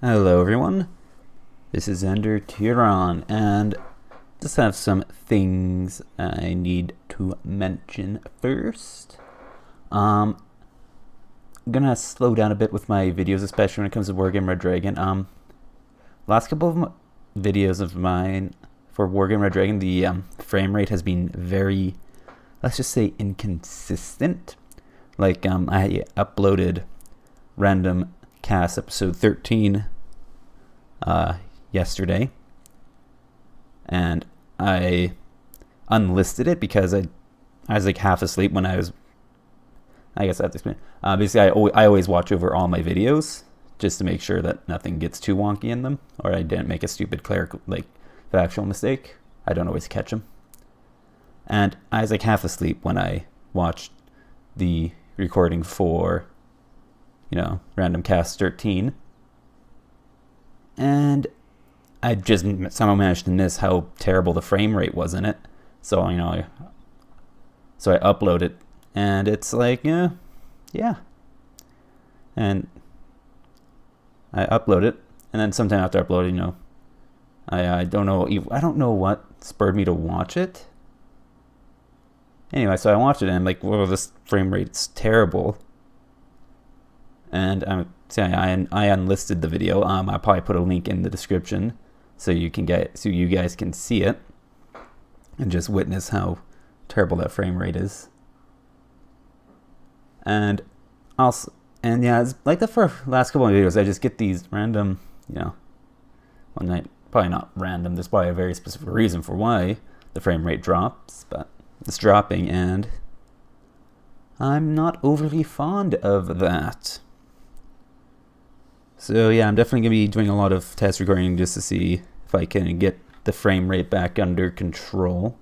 Hello everyone, this is Ender Tyron, and just have some things I need to mention first. I'm gonna slow down a bit with my videos, especially when it comes to Wargame Redragon. Last couple of videos of mine for Wargame Redragon, the frame rate has been very, let's just say, inconsistent. Like, I uploaded Random Cast episode 13 yesterday, and I unlisted it because I was like half asleep when I guess I have to explain. Basically, I always watch over all my videos just to make sure that nothing gets too wonky in them, or I didn't make a stupid clerical, like, factual mistake. I don't always catch them. And I was like half asleep when I watched the recording for, Random Cast 13. And I just somehow managed to miss how terrible the frame rate was in it. So, so I upload it, and it's like, yeah. And I upload it, and then sometime after uploading, I don't know what spurred me to watch it. Anyway, so I watched it, and I'm like, whoa, this frame rate's terrible. And I unlisted the video. I'll probably put a link in the description so you guys can see it and just witness how terrible that frame rate is. And also, it's like the first last couple of videos, I just get these random, probably not random. There's probably a very specific reason for why the frame rate drops, but it's dropping, and I'm not overly fond of that. So yeah, I'm definitely going to be doing a lot of test recording just to see if I can get the frame rate back under control.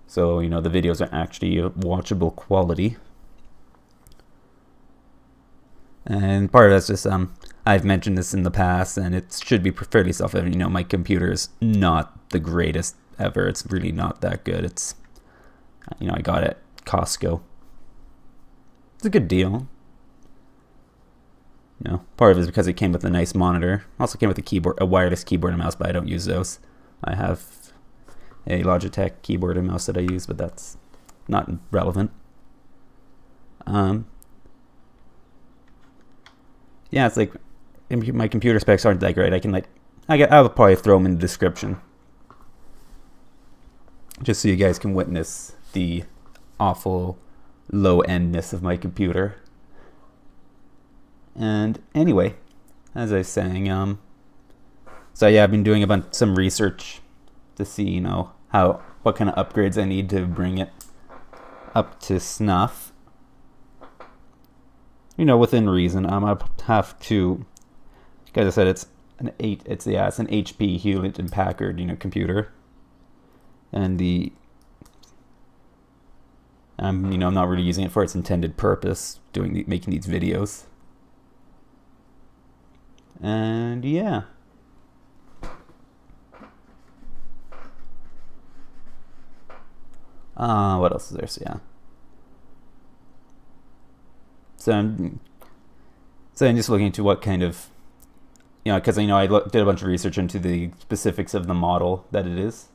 So, the videos are actually watchable quality. And part of that's just, I've mentioned this in the past, and it should be fairly self-evident. My computer is not the greatest ever. It's really not that good. It's, I got it at Costco. It's a good deal. Part of it is because it came with a nice monitor. Also came with a wireless keyboard and mouse, but I don't use those. I have a Logitech keyboard and mouse that I use, but that's not relevant. Yeah, it's like my computer specs aren't that great. I'll probably throw them in the description, just so you guys can witness the awful low-endness of my computer. And anyway, as I was saying, so yeah, I've been doing some research to see, what kind of upgrades I need to bring it up to snuff. Within reason. I have to, like I said, it's an HP Hewlett and Packard, computer, and I'm not really using it for its intended purpose, making these videos. And yeah. What else is there? So yeah. So I'm just looking into what kind of, because I did a bunch of research into the specifics of the model that it is,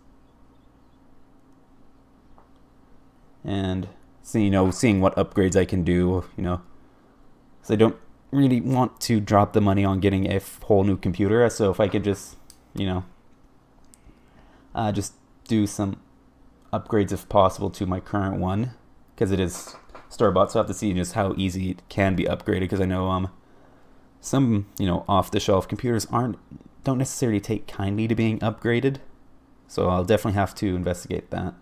and seeing what upgrades I can do, so I don't really want to drop the money on getting a whole new computer. So if I could just, just do some upgrades if possible to my current one, because it is store-bought, so I have to see just how easy it can be upgraded, because I know some off-the-shelf computers don't necessarily take kindly to being upgraded, so I'll definitely have to investigate that.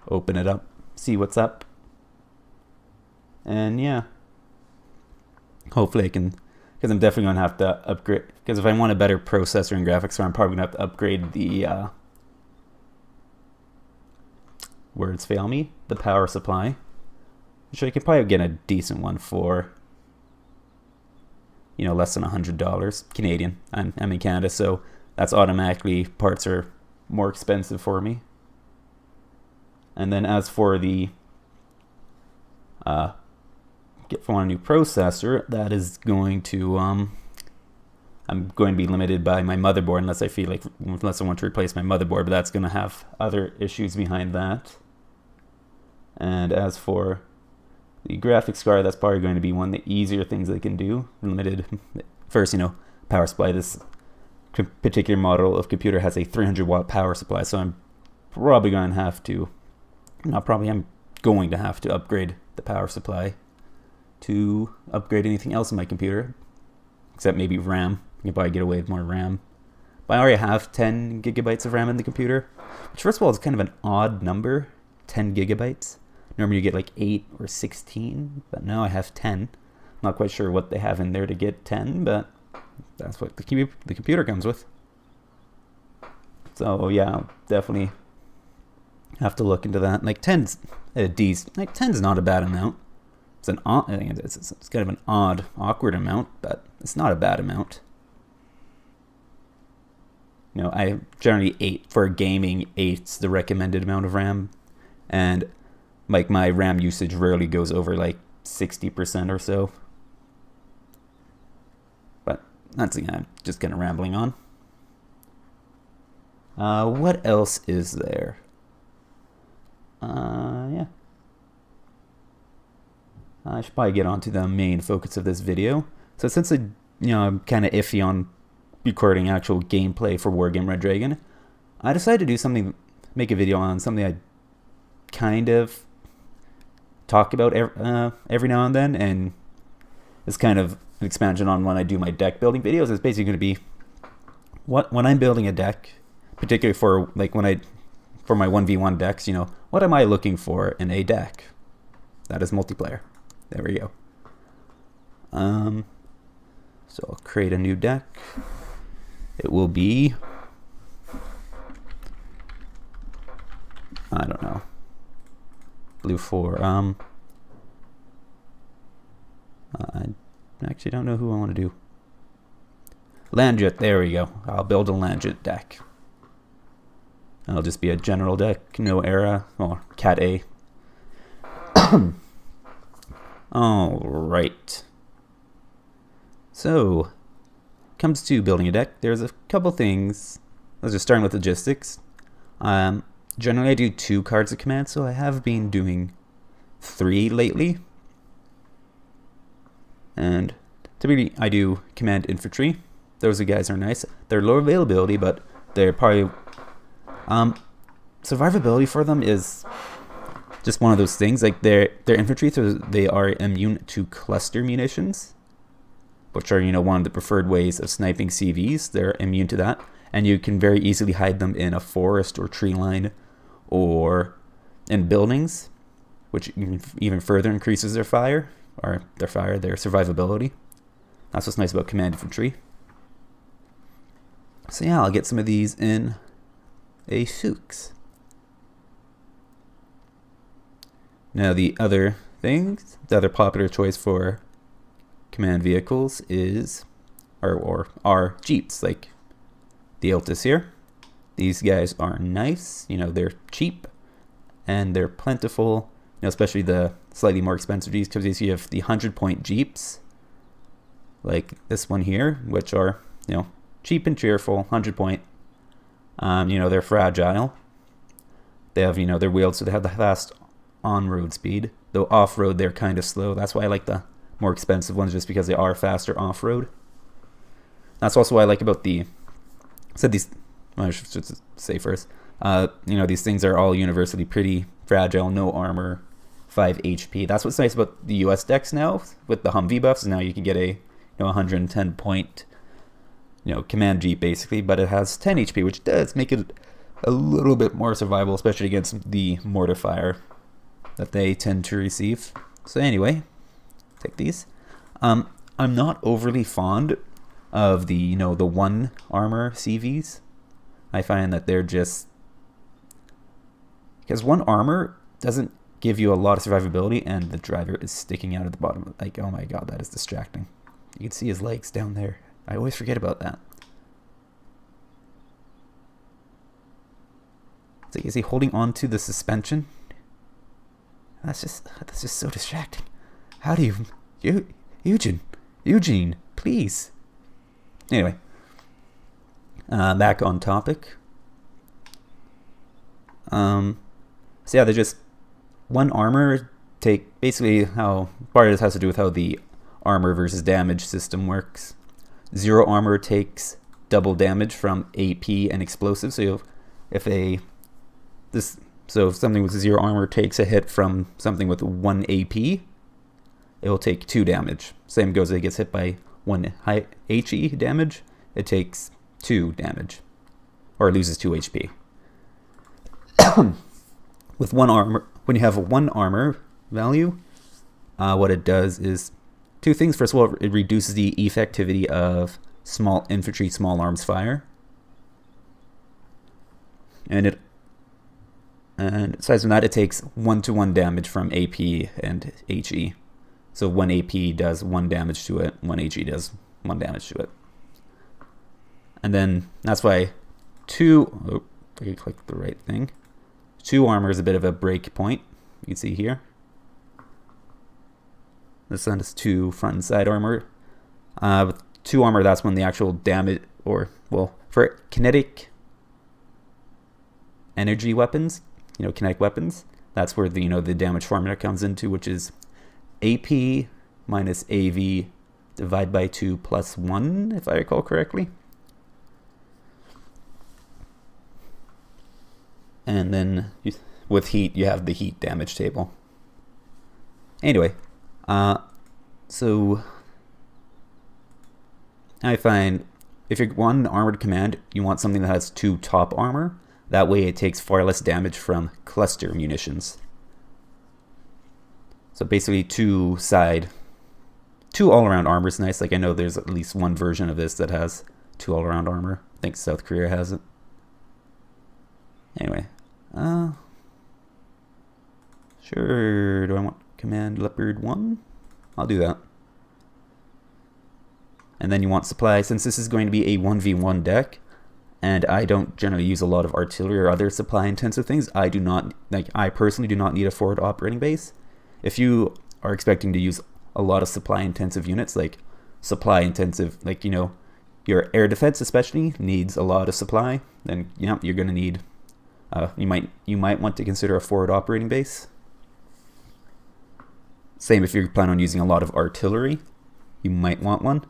Open it up, see what's up. And yeah, hopefully I can, because I'm definitely going to have to upgrade, because if I want a better processor and graphics card, I'm probably going to have to upgrade the, words fail me, the power supply, which I could probably get a decent one for, less than $100 Canadian. I'm in Canada, so that's automatically, parts are more expensive for me. And then as for the if I want a new processor, that is going to I'm going to be limited by my motherboard unless I want to replace my motherboard, but that's going to have other issues behind that. And as for the graphics card, that's probably going to be one of the easier things I can do. Limited. First, power supply. This particular model of computer has a 300-watt power supply, so I'm probably going to have to, I'm going to have to upgrade the power supply to upgrade anything else in my computer, except maybe RAM. You can probably get away with more RAM. But I already have 10 gigabytes of RAM in the computer, which first of all is kind of an odd number, 10 gigabytes. Normally you get like 8 or 16, but now I have 10. Not quite sure what they have in there to get 10, but that's what the computer comes with. So yeah, I'll definitely have to look into that. Like 10's like 10's not a bad amount. It's it's kind of an odd, awkward amount, but it's not a bad amount. I generally 8 for gaming. 8's the recommended amount of RAM, and like my RAM usage rarely goes over like 60% or so. But that's just kind of rambling on. What else is there? Yeah. I should probably get on to the main focus of this video. So since I'm kind of iffy on recording actual gameplay for Wargame Red Dragon, I decided to do make a video on something I kind of talk about every now and then, and it's kind of an expansion on when I do my deck building videos. It's basically going to be when I'm building a deck, particularly for like for my 1v1 decks, what am I looking for in a deck that is multiplayer? There we go. So I'll create a new deck. It will be, I don't know, blue 4. I actually don't know who I want to do. Landjet, there we go. I'll build a Landjet deck. It'll just be a general deck, no era, or Cat A. Alright. So, comes to building a deck, there's a couple things. Let's just start with logistics. Generally I do 2 cards of command, so I have been doing 3 lately. And typically I do command infantry. Those guys are nice. They're low availability, but they're probably survivability for them is just one of those things. Like they're infantry, so they are immune to cluster munitions, which are one of the preferred ways of sniping CVs. They're immune to that, and you can very easily hide them in a forest or tree line or in buildings, which even further increases their survivability. That's what's nice about command infantry. So yeah, I'll get some of these in a Fuchs. Now the other popular choice for command vehicles are Jeeps, like the Altis here. These guys are nice, they're cheap and they're plentiful, especially the slightly more expensive Jeeps, because you have the 100-point Jeeps, like this one here, which are, cheap and cheerful, 100 point. They're fragile. They have, they're wheeled, so they have the fast on-road speed. Though off-road, they're kind of slow. That's why I like the more expensive ones, just because they are faster off-road. That's also what I like about I should say first. These things are all universally pretty fragile, no armor, 5 HP. That's what's nice about the US decks now with the Humvee buffs. Now you can get a 110 point command Jeep basically, but it has 10 HP, which does make it a little bit more survivable, especially against the mortar fire that they tend to receive. So anyway, take these. I'm not overly fond of the the 1 armor CVs. I find that they're just, because 1 armor doesn't give you a lot of survivability, and the driver is sticking out at the bottom. Like, oh my god, that is distracting. You can see his legs down there. I always forget about that. It's like, is he holding on to the suspension? That's just so distracting. How do you Eugene, please. Anyway, back on topic. So yeah, they're just one armor basically how part of this has to do with how the armor versus damage system works. Zero armor takes double damage from AP and explosive. So if something with zero armor takes a hit from something with 1 AP, it will take 2 damage. Same goes if it gets hit by 1 high HE damage, it takes 2 damage, or loses 2 HP. With one armor, when you have a 1 armor value, what it does is 2 things. First of all, it reduces the effectivity of small infantry, small arms fire, and aside from that, it takes 1-to-1 damage from AP and HE. So 1 AP does 1 damage to it, 1 HE does 1 damage to it. And then that's why if I click the right thing, 2 armor is a bit of a break point. You can see here. This one is 2 front and side armor. With 2 armor, that's when the actual damage, for kinetic energy weapons, kinetic weapons, that's where the damage formula comes into, which is AP minus AV divided by 2 plus 1, if I recall correctly. And then with heat, you have the heat damage table. Anyway, so I find if you're one armored command, you want something that has 2 top armor. That way it takes far less damage from cluster munitions. So basically 2 all-around armor is nice. Like I know there's at least one version of this that has 2 all-around armor. I think South Korea has it. Anyway, sure, do I want Command Leopard 1? I'll do that. And then you want supply. Since this is going to be a 1v1 deck, and I don't generally use a lot of artillery or other supply intensive things, I personally do not need a forward operating base. If you are expecting to use a lot of supply intensive units, your air defense especially needs a lot of supply, then you're going to need, you might want to consider a forward operating base. Same if you plan on using a lot of artillery, you might want one.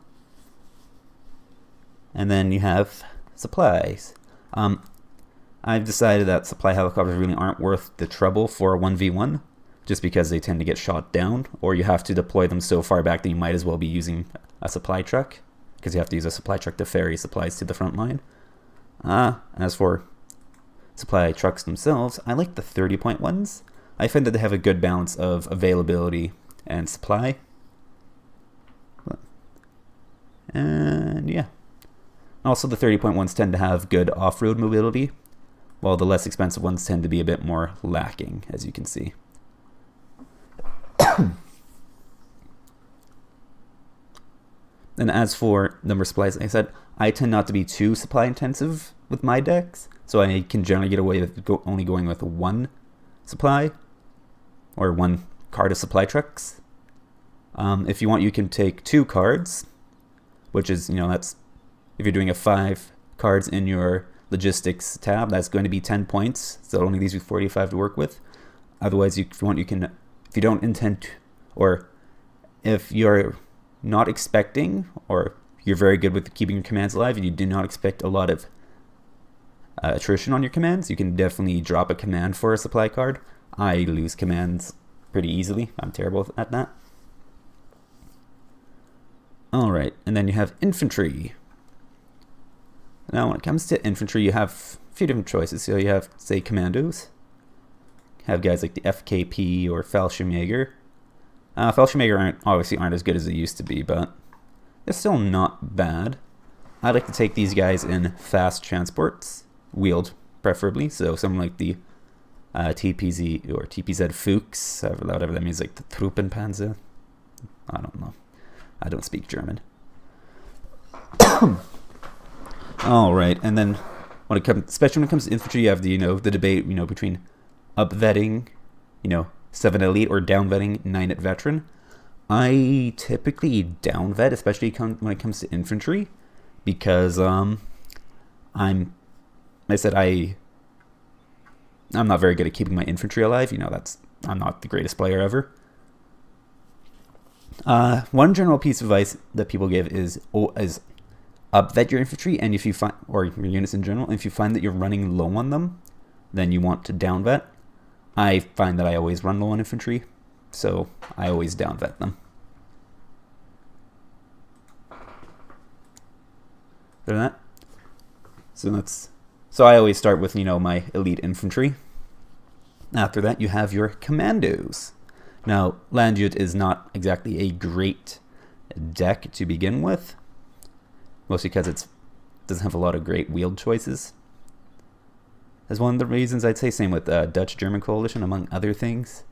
And then you have supplies. I've decided that supply helicopters really aren't worth the trouble for a 1v1, just because they tend to get shot down, or you have to deploy them so far back that you might as well be using a supply truck, because you have to use a supply truck to ferry supplies to the front line. As for supply trucks themselves, I like the 30-point ones. I find that they have a good balance of availability and supply. And yeah. Also, the 30-point ones tend to have good off-road mobility, while the less expensive ones tend to be a bit more lacking, as you can see. And as for number of supplies, like I said, I tend not to be too supply intensive with my decks, so I can generally get away with only going with 1 supply, or 1 card of supply trucks. If you want, you can take 2 cards, which is, that's, if you're doing a 5 cards in your logistics tab, that's going to be 10 points, so it only leaves you 45 to work with. Otherwise, if you want, if you don't intend to, or if you're not expecting, or you're very good with keeping your commands alive and you do not expect a lot of attrition on your commands, you can definitely drop a command for a supply card. I lose commands pretty easily. I'm terrible at that. Alright, and then you have infantry. Now when it comes to infantry, you have a few different choices. So you have, say, commandos. You have guys like the FKP or Fallschirmjäger. Fallschirmjäger obviously aren't as good as they used to be, but they're still not bad. I like to take these guys in fast transports, wheeled preferably. So something like the TPZ or TPZ Fuchs, whatever that means, like the Truppenpanzer. I don't know. I don't speak German. All right, and then especially when it comes to infantry, you have the the debate between up vetting, 7 elite or down vetting 9 at veteran. I typically down vet, especially when it comes to infantry, because I'm not very good at keeping my infantry alive. You know, I'm not the greatest player ever. One general piece of advice that people give is up vet your infantry, and if you find, or your units in general, if you find that you're running low on them, then you want to down vet. I find that I always run low on infantry, so I always down vet them. That. So I always start with, you know, my elite infantry. After that, you have your commandos. Now, Landjut is not exactly a great deck to begin with, mostly because it doesn't have a lot of great wield choices. That's one of the reasons I'd say. Same with Dutch-German coalition, among other things.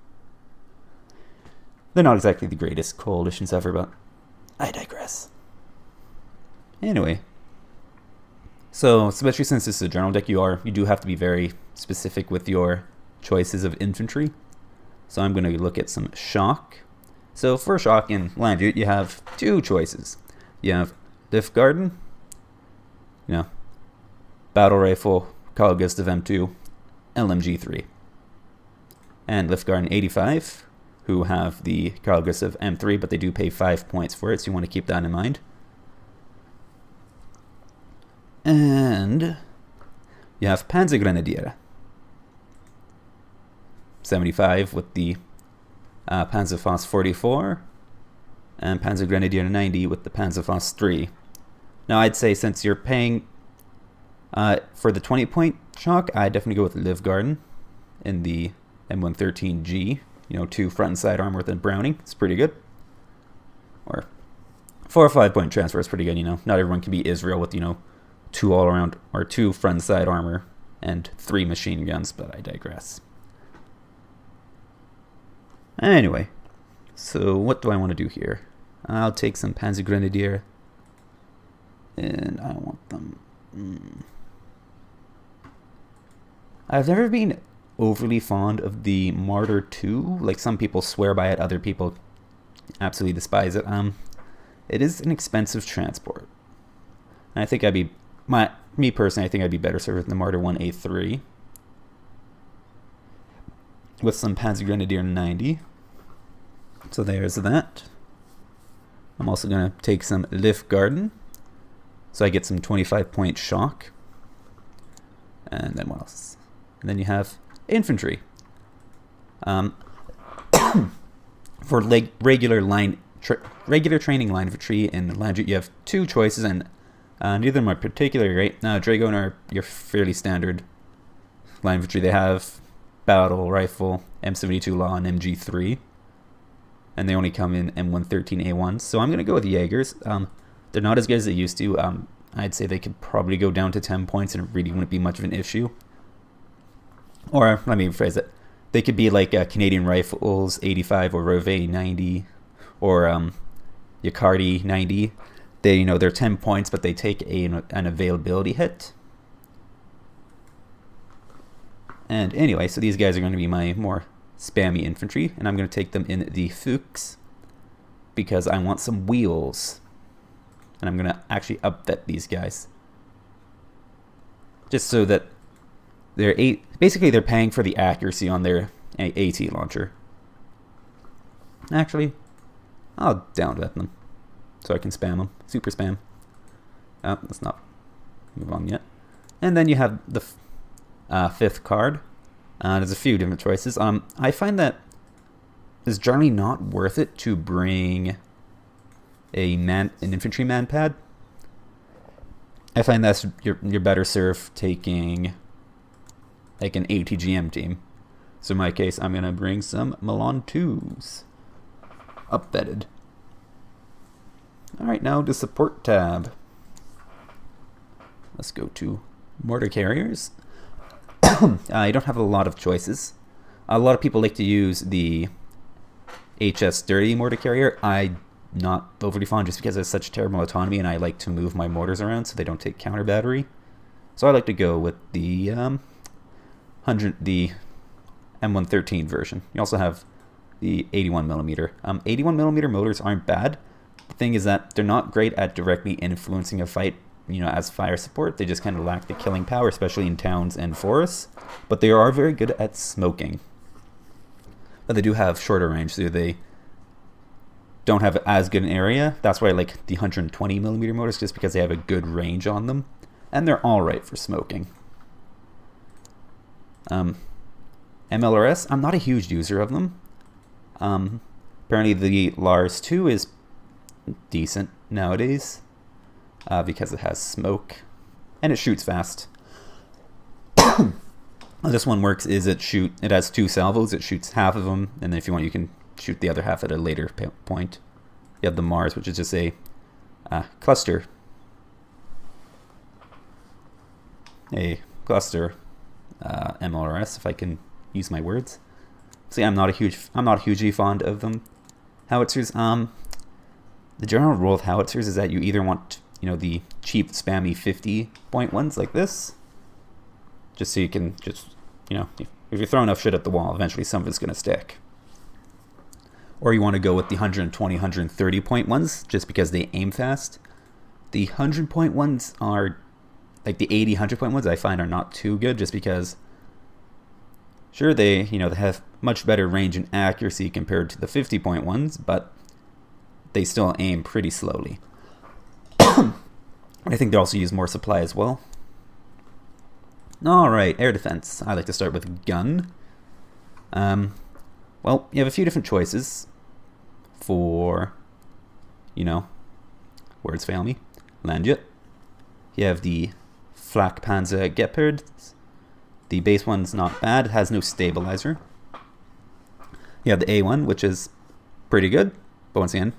They're not exactly the greatest coalitions ever, but I digress. Anyway, so especially since this is a general deck, you do have to be very specific with your choices of infantry. So I'm going to look at some shock. So for shock in Landjut, you have two choices. You have Liftgarden, you know, battle rifle, Carl Gustav M2, LMG3, and Liftgarden 85, who have the Carl Gustav M3, but they do pay 5 points for it, so you want to keep that in mind. And you have Panzergrenadier 75 with the Panzerfaust 44, and Panzergrenadier 90 with the Panzerfaust 3. Now I'd say since you're paying for the 20-point shock, I'd definitely go with Liftgarden in the M113G. You know, 2 front and side armor with a Browning. It's pretty good. Or 4 or 5 point transfer is pretty good, you know. Not everyone can be Israel with, you know, 2 all around, or 2 front and side armor and 3 machine guns, but I digress. Anyway, so what do I want to do here? I'll take some Panzergrenadier, and I want them. I've never been overly fond of the Martyr 2. Like, some people swear by it, other people absolutely despise it. It is an expensive transport. And I think me personally, I think I'd be better served with the Martyr 1A3 with some Panzergrenadier 90. So there's that. I'm also going to take some Liftgarden, so I get some 25-point shock. And then what else? And then you have infantry. For regular training line infantry in Landjut, you have 2 choices, and neither of them are particularly great. Dragoon are your fairly standard line infantry. They have battle rifle, M72 Law, and MG3. And they only come in M113A1. So I'm going to go with Jaegers. They're not as good as they used to. I'd say they could probably go down to 10 points and it really wouldn't be much of an issue. Or, let me rephrase it. They could be like Canadian Rifles 85 or Rove 90 or Yakardi 90. They're 10 points, but they take an availability hit. And anyway, so these guys are going to be my more spammy infantry, and I'm going to take them in the Fuchs because I want some wheels. And I'm going to actually upvet these guys, just so that basically they're paying for the accuracy on their AT launcher. Actually, I'll downvet them so I can spam them. Super spam. Let's not move on yet. And then you have the 5th card. There's a few different choices. I find that it's generally not worth it to bring an infantry man pad. I find that's you're better served taking like an ATGM team. So in my case, I'm gonna bring some Milan 2s upvetted. Alright, now the support tab. Let's go to mortar carriers. You don't have a lot of choices. A lot of people like to use the HS30 mortar carrier. I'm not overly fond just because it has such terrible autonomy, and I like to move my mortars around so they don't take counter battery. So I like to go with the M113 version. You also have the 81 millimeter. 81 millimeter motors aren't bad. The thing is that they're not great at directly influencing a fight, you know, as fire support. They just kind of lack the killing power, especially in towns and forests. But they are very good at smoking. But they do have shorter range, so they don't have as good an area. That's why I like the 120 millimeter motors, just because they have a good range on them. And they're alright for smoking. MLRS, I'm not a huge user of them. Apparently the Lars 2 is decent nowadays because it has smoke and it shoots fast. How this one works is it has 2 salvos. It shoots half of them, and then if you want, you can shoot the other half at a later point. You have the Mars, which is just a cluster MLRS, if I can use my words. So yeah, I'm not hugely fond of them. Howitzers, the general rule of howitzers is that you either want, you know, the cheap spammy 50-point ones like this, just so you can just, you know, if you throw enough shit at the wall, eventually some of it's going to stick. Or you want to go with the 120, 130 point ones, just because they aim fast. The 100 point ones are, like the 80, 100 point ones I find are not too good, just because, sure, they have much better range and accuracy compared to the 50 point ones, but they still aim pretty slowly. I think they also use more supply as well. Alright, air defense. I like to start with gun. Well, you have a few different choices for, you know, words fail me, Landjet. You have the Flakpanzer Gepard. The base one's not bad. It has no stabilizer. You have the A1, which is pretty good, but once again,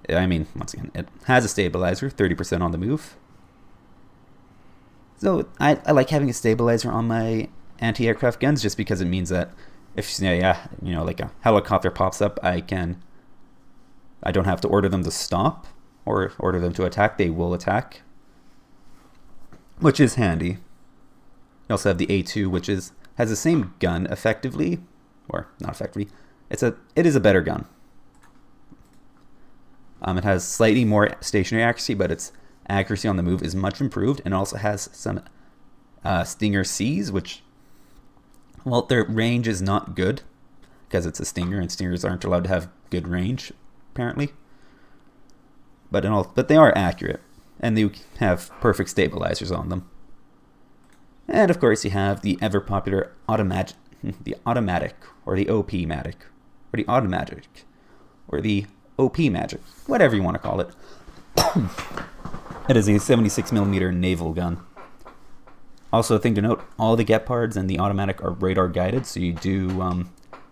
it has a stabilizer, 30% on the move. So I like having a stabilizer on my anti-aircraft guns, just because it means that if like a helicopter pops up, I don't have to order them to stop or order them to attack. They will attack, which is handy. You also have the A2, which has the same gun effectively, or not effectively. It is a better gun. It has slightly more stationary accuracy, but its accuracy on the move is much improved, and also has some Stinger Cs, which, well, their range is not good because it's a Stinger, and Stingers aren't allowed to have good range, apparently. But they are accurate, and they have perfect stabilizers on them. And of course, you have the ever popular automatic, or the OP Matic, or the automatic, or the OP Magic, whatever you want to call it. It is a 76mm naval gun. Also, a thing to note, all the Gepards and the automatic are radar guided, so you do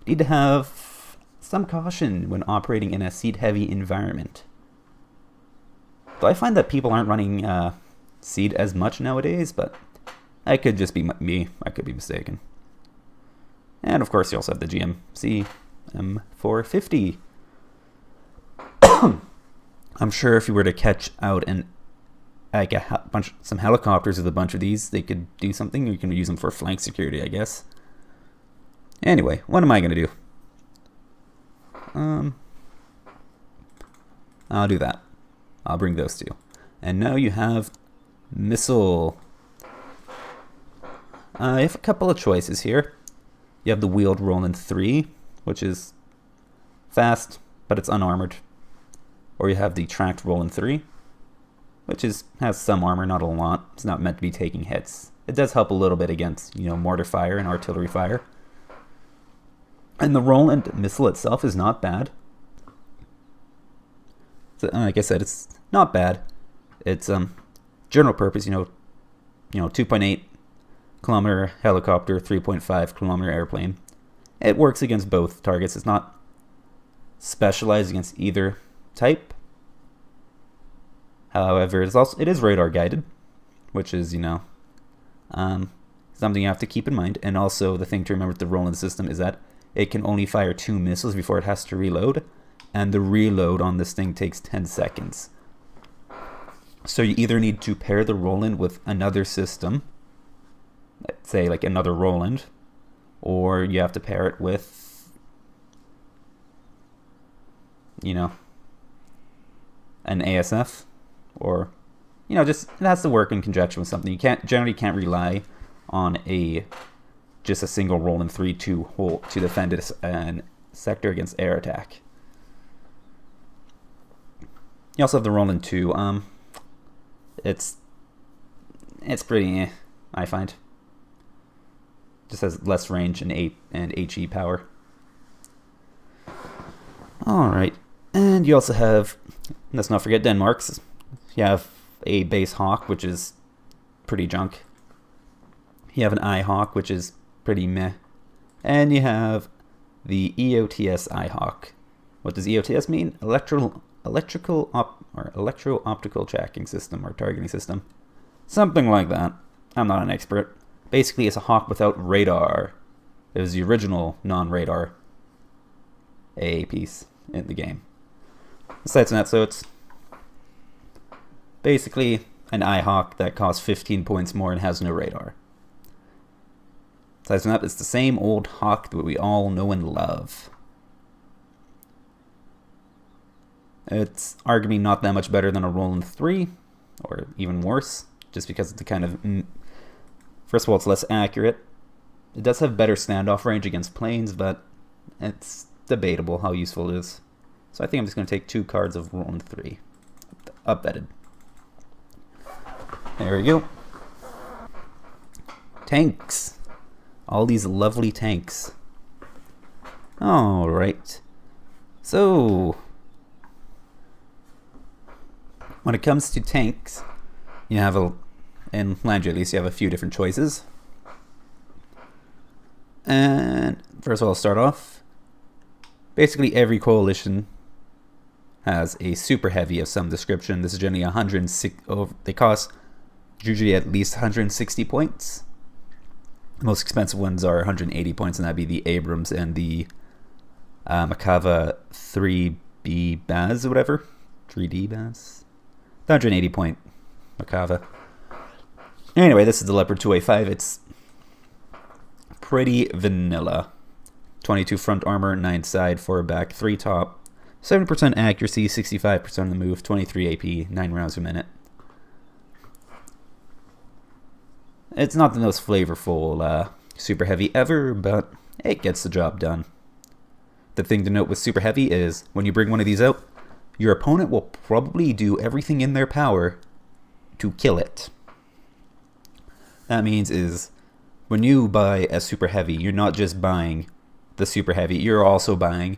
need to have some caution when operating in a seed-heavy environment. Though I find that people aren't running seed as much nowadays, but that could just be me. I could be mistaken. And of course, you also have the GMC M450. I'm sure if you were to catch out some helicopters with a bunch of these, they could do something. You can use them for flank security, I guess. Anyway, what am I going to do? I'll do that. I'll bring those two. And now you have missile. You have a couple of choices here. You have the wheeled Roland 3, which is fast, but it's unarmored. Or you have the tracked Roland 3, which has some armor, not a lot. It's not meant to be taking hits. It does help a little bit against, mortar fire and artillery fire. And the Roland missile itself is not bad. So, like I said, it's not bad. It's general purpose, 2.8 kilometer helicopter, 3.5 kilometer airplane. It works against both targets. It's not specialized against either type. However, it is radar guided, which is something you have to keep in mind. And also, the thing to remember with the Roland system is that it can only fire 2 missiles before it has to reload, and the reload on this thing takes 10 seconds. So you either need to pair the Roland with another system, let's say like another Roland, or you have to pair it with you know, an ASF, or, you know, just it has to work in conjunction with something. You generally can't rely on just a single Roland 3 to defend a sector against air attack. You also have the Roland 2. It's pretty I find. Just has less range and HE power. Alright, and you also have, let's not forget Denmark's. You have a base Hawk, which is pretty junk. You have an iHawk, which is pretty meh. And you have the EOTS iHawk. What does EOTS mean? Electro-optical tracking system or targeting system. Something like that. I'm not an expert. Basically, it's a Hawk without radar. It was the original non-radar AA piece in the game. Besides that, so it's basically an iHawk that costs 15 points more and has no radar. Besides that, it's the same old Hawk that we all know and love. It's arguably not that much better than a Roland 3, or even worse, just because of the kind of... First of all, it's less accurate. It does have better standoff range against planes, but it's debatable how useful it is. So I think I'm just going to take 2 cards of Roland 3. Up-betted. There we go. Tanks. All these lovely tanks. Alright. So, when it comes to tanks, you have in Landry at least, you have a few different choices. And first of all, I'll start off. Basically, every coalition has a super heavy of some description. This is generally 106. They cost usually at least 160 points. The most expensive ones are 180 points, and that'd be the Abrams and the Makava 3B Baz or whatever. 3D Baz. The 180 point Makava. Anyway, this is the Leopard 2A5. It's pretty vanilla. 22 front armor, 9 side, 4 back, 3 top, 70% accuracy, 65% of the move, 23 AP, 9 rounds a minute. It's not the most flavorful super heavy ever, but it gets the job done. The thing to note with super heavy is when you bring one of these out, your opponent will probably do everything in their power to kill it. That means is when you buy a super heavy, you're not just buying the super heavy, you're also buying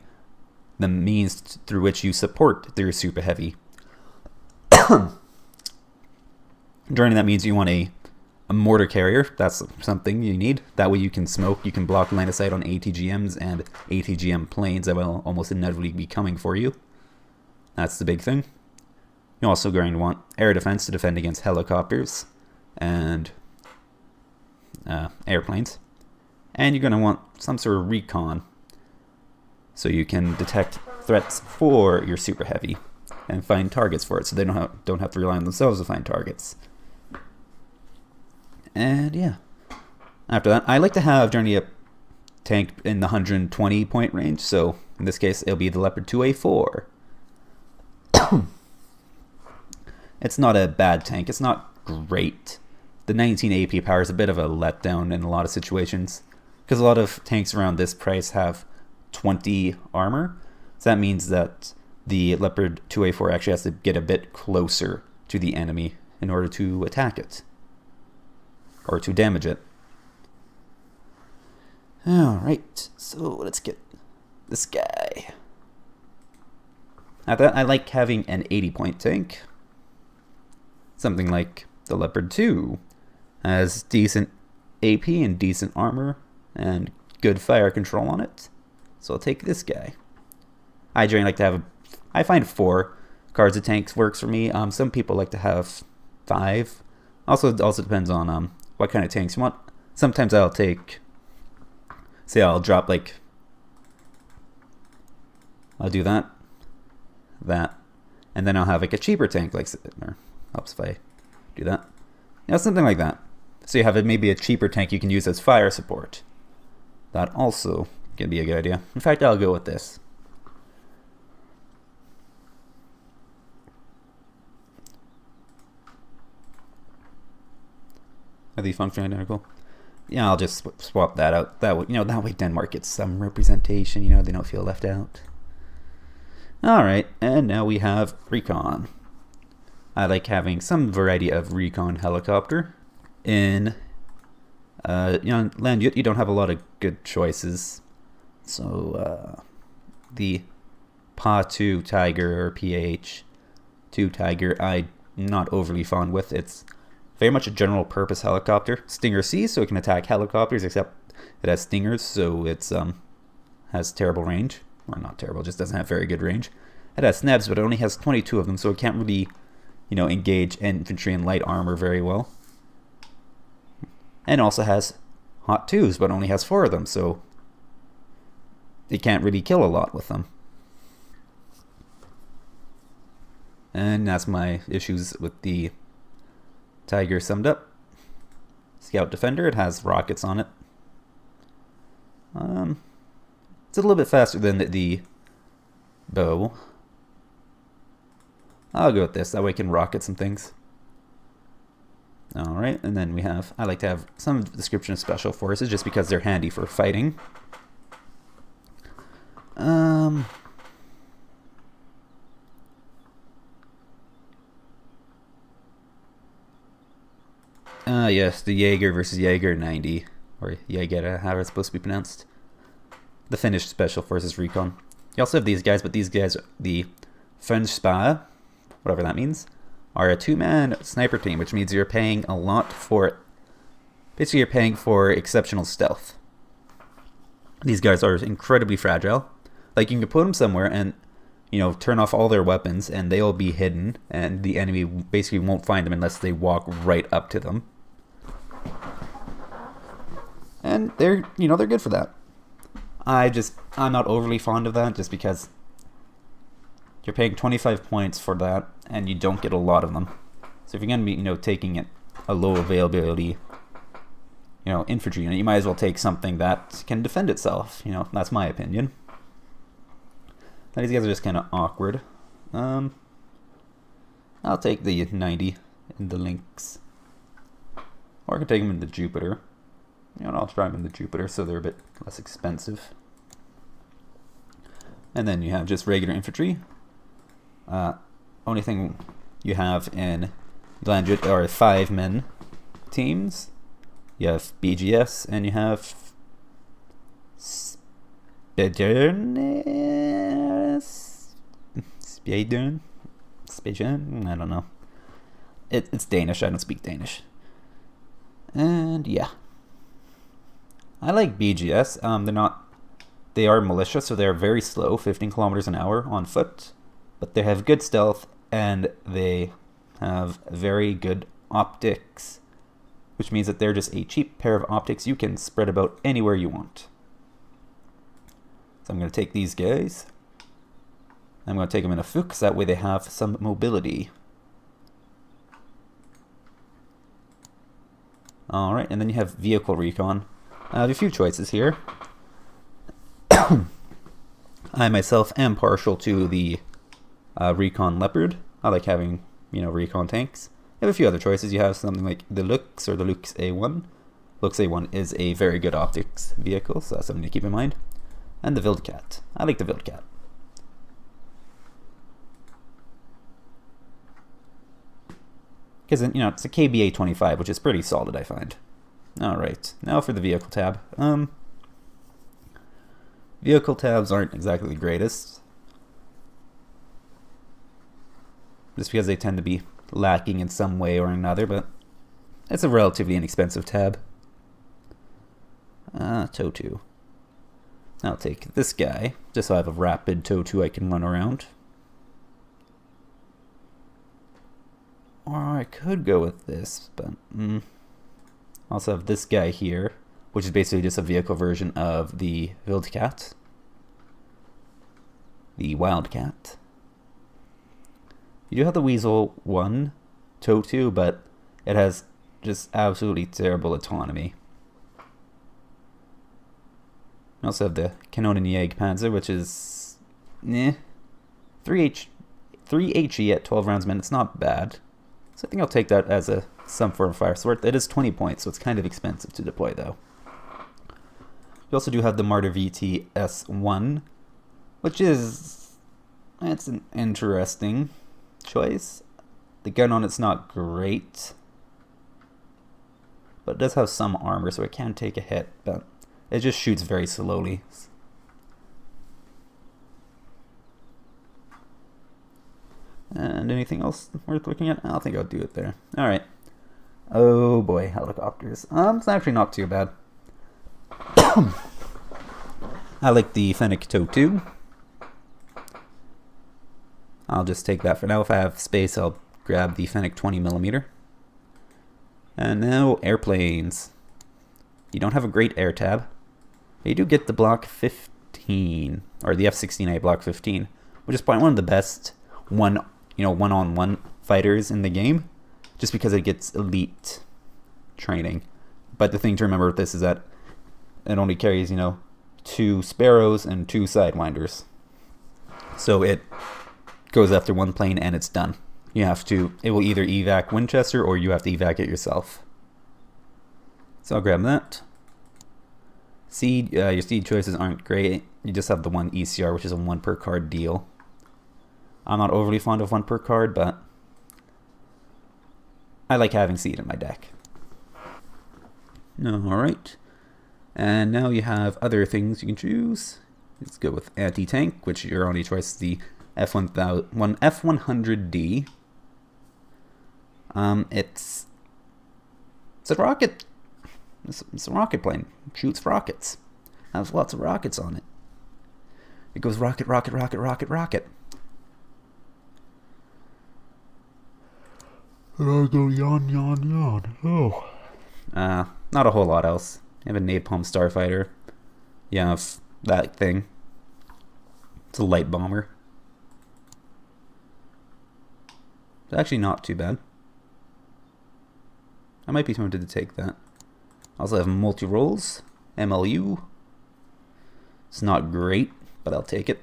the means through which you support their super heavy. During that means you want a mortar carrier. That's something you need. That way you can smoke, you can block line of sight on ATGMs and ATGM planes that will almost inevitably be coming for you. That's the big thing. You're also going to want air defense to defend against helicopters and airplanes. And you're going to want some sort of recon so you can detect threats for your super heavy and find targets for it, so they don't have to rely on themselves to find targets. And yeah, after that, I like to have generally a tank in the 120 point range, so in this case it'll be the Leopard 2A4. It's not a bad tank, it's not great. The 19 AP power is a bit of a letdown in a lot of situations, because a lot of tanks around this price have 20 armor. So that means that the Leopard 2A4 actually has to get a bit closer to the enemy in order to attack it, or to damage it. Alright, so let's get this guy. After that, I like having an 80 point tank. Something like the Leopard 2 has decent AP and decent armor and good fire control on it. So I'll take this guy. I generally like to have I find 4 cards of tanks works for me. Some people like to have 5. Also, it also depends on what kind of tanks you want. Sometimes I'll take, say I'll drop like, I'll do that, and then I'll have like a cheaper tank, like, or helps if I do that. Yeah, something like that. So you have maybe a cheaper tank you can use as fire support. That also can be a good idea. In fact, I'll go with this. Are they functionally identical? Yeah, I'll just swap that out. That way, that way Denmark gets some representation. They don't feel left out. All right, and now we have recon. I like having some variety of recon helicopter. In land, you don't have a lot of good choices. So the PA-2 Tiger or PH-2 Tiger, I'm not overly fond with. It's very much a general purpose helicopter. Stinger C, so it can attack helicopters, except it has stingers, so it's has terrible range. Or not terrible, just doesn't have very good range. It has snebs, but it only has 22 of them, so it can't really, engage infantry and light armor very well. And also has hot 2s, but only has 4 of them, so it can't really kill a lot with them. And that's my issues with the Tiger summed up. Scout Defender, it has rockets on it. It's a little bit faster than the bow. I'll go with this, that way I can rocket some things. Alright, and then I like to have some description of special forces just because they're handy for fighting. Yes, the Jaeger versus Jaeger 90, or Jaeger, how it's supposed to be pronounced. The Finnish Special Forces Recon. You also have these guys, but these guys, the French whatever that means, are a 2-man sniper team, which means you're paying a lot for it. Basically, you're paying for exceptional stealth. These guys are incredibly fragile. Like, you can put them somewhere and, turn off all their weapons, and they'll be hidden, and the enemy basically won't find them unless they walk right up to them. And they're good for that. I'm not overly fond of that, just because you're paying 25 points for that, and you don't get a lot of them. So if you're going to be, taking it a low availability, infantry, you might as well take something that can defend itself. That's my opinion. Now these guys are just kind of awkward. I'll take the 90 in the Lynx. Or I can take them in the Jupiter. I'll try them in the Jupiter so they're a bit less expensive. And then you have just regular infantry. Only thing you have in Landjut are 5-men teams. You have BGS and you have Spjern? I don't know. It's Danish. I don't speak Danish. And yeah, I like BGS. They are militia, so they're very slow, 15 kilometers an hour on foot, but they have good stealth and they have very good optics, which means that they're just a cheap pair of optics you can spread about anywhere you want. So I'm going to take these guys. I'm going to take them in a Fuchs, that way they have some mobility. Alright, and then you have vehicle recon. I have a few choices here. I myself am partial to the Recon Leopard. I like having, recon tanks. You have a few other choices. You have something like the Lux or the Lux A1. Lux A1 is a very good optics vehicle, so that's something to keep in mind. And the Wildcat. I like the Wildcat. Because, it's a KBA 25, which is pretty solid, I find. Alright, now for the vehicle tab. Vehicle tabs aren't exactly the greatest. Just because they tend to be lacking in some way or another, but it's a relatively inexpensive tab. Tow 2. I'll take this guy, just so I have a rapid Tow 2 I can run around. Or I could go with this, but I also have this guy here, which is basically just a vehicle version of the Wildcat. The Wildcat. You do have the Weasel 1 Tow 2, but it has just absolutely terrible autonomy. You also have the Kanonenjägerpanzer, which is 3 HE at 12 rounds minute. It's not bad. So I think I'll take that as some form of fire sword. It is 20 points, so it's kind of expensive to deploy though. You also do have the Martyr VT S1, which is, it's an interesting choice. The gun on it's not great, but it does have some armor, so it can take a hit, but it just shoots very slowly. And anything else worth looking at? I don't think I'll do it there. Alright. Oh boy, helicopters. It's actually not too bad. I like the Fennec Tow 2. I'll just take that for now. If I have space, I'll grab the Fennec 20mm. And now, airplanes. You don't have a great air tab. But you do get the Block 15, or the F-16A Block 15, which is probably one of the best one-on-one fighters in the game, just because it gets elite training. But the thing to remember with this is that it only carries, 2 Sparrows and 2 Sidewinders. So it goes after one plane and it's done. It will either evac Winchester or you have to evac it yourself. So I'll grab that. Seed, your seed choices aren't great. You just have the one ECR, which is a 1 per card deal. I'm not overly fond of 1 per card, but I like having seed in my deck. Alright. And now you have other things you can choose. Let's go with anti-tank, which your only choice is the F100D. It's a rocket. It's a rocket plane. It shoots rockets. It has lots of rockets on it. It goes rocket, rocket, rocket, rocket, rocket. And I go yawn, yawn, yawn. Oh. Not a whole lot else. You have a Napalm Starfighter. You have that thing. It's a light bomber. It's actually not too bad. I might be tempted to take that. I also have multi-rolls. MLU. It's not great, but I'll take it.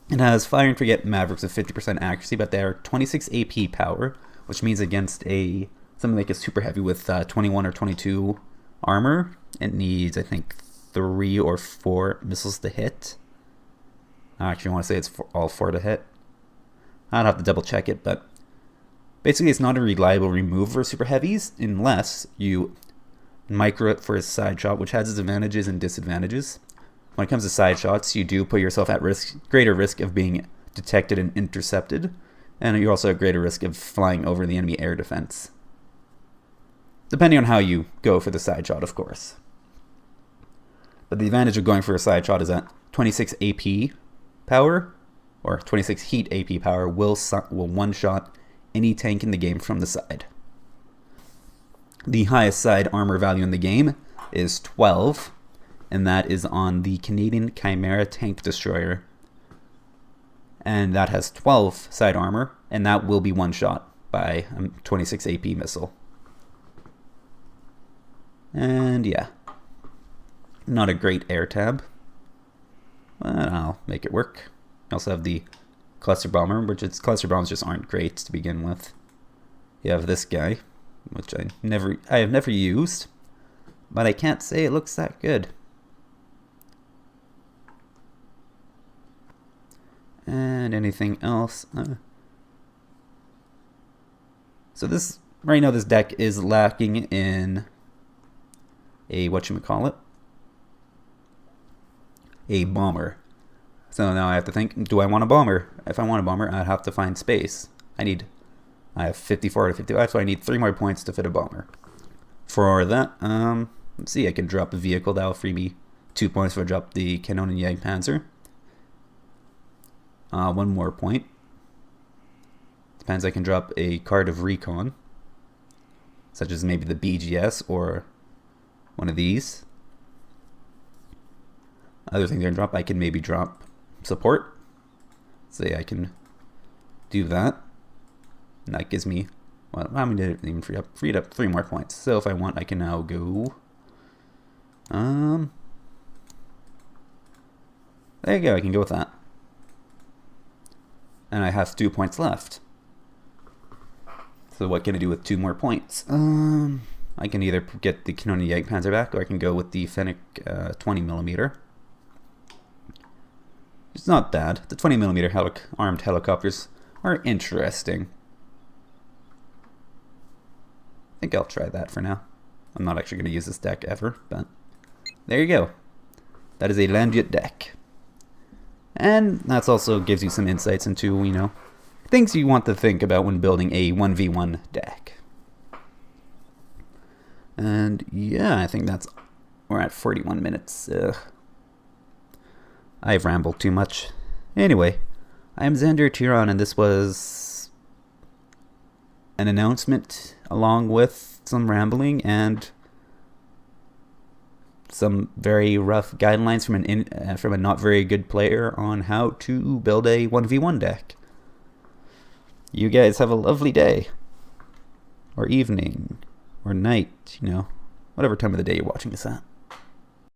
It has Fire and Forget Mavericks with 50% accuracy, but they are 26 AP power, which means against something like a super heavy with 21 or 22 armor, it needs, I think, 3 or 4 missiles to hit. I actually want to say it's all 4 to hit. I'd have to double check it, but basically it's not a reliable remove for super heavies unless you micro it for a side shot, which has its advantages and disadvantages. When it comes to side shots, you do put yourself at greater risk of being detected and intercepted, and you're also at greater risk of flying over the enemy air defense. Depending on how you go for the side shot, of course. But the advantage of going for a side shot is that 26 AP power, or 26 heat AP power, will one-shot any tank in the game from the side. The highest side armor value in the game is 12, and that is on the Canadian Chimera Tank Destroyer. And that has 12 side armor, and that will be one-shot by a 26 AP missile. And yeah, not a great air tab, but I'll make it work. I also have the Cluster Bomber, cluster bombs just aren't great to begin with. You have this guy, which I have never used, but I can't say it looks that good. And anything else? So right now this deck is lacking in a a bomber. So now I have to think, do I want a bomber? If I want a bomber, I'd have to find space. I have 54 out of 55, so I need 3 more points to fit a bomber. For that, let's see, I can drop a vehicle. That'll free me 2 points if I drop the Cannon Jagdpanzer. 1 more point. Depends, I can drop a card of recon, such as maybe the BGS or one of these. Other things I can drop, I can maybe drop support. Say I can do that. And that gives me, well, how many did it even freed up 3 more points. So if I want, I can now go, there you go, I can go with that. and I have 2 points left. So what can I do with 2 more points? I can either get the Canonian Jagdpanzer back, or I can go with the Fennec 20mm. It's not bad. The 20mm armed helicopters are interesting. I think I'll try that for now. I'm not actually going to use this deck ever, but there you go. That is a Landjet deck. And that also gives you some insights into, you know, things you want to think about when building a 1v1 deck. And yeah, I think we're at 41 minutes. I've rambled too much. Anyway, I am Xander Tyron, and this was an announcement along with some rambling and some very rough guidelines from a not very good player on how to build a 1v1 deck. You guys have a lovely day, or evening, or night, you know, whatever time of the day you're watching this at.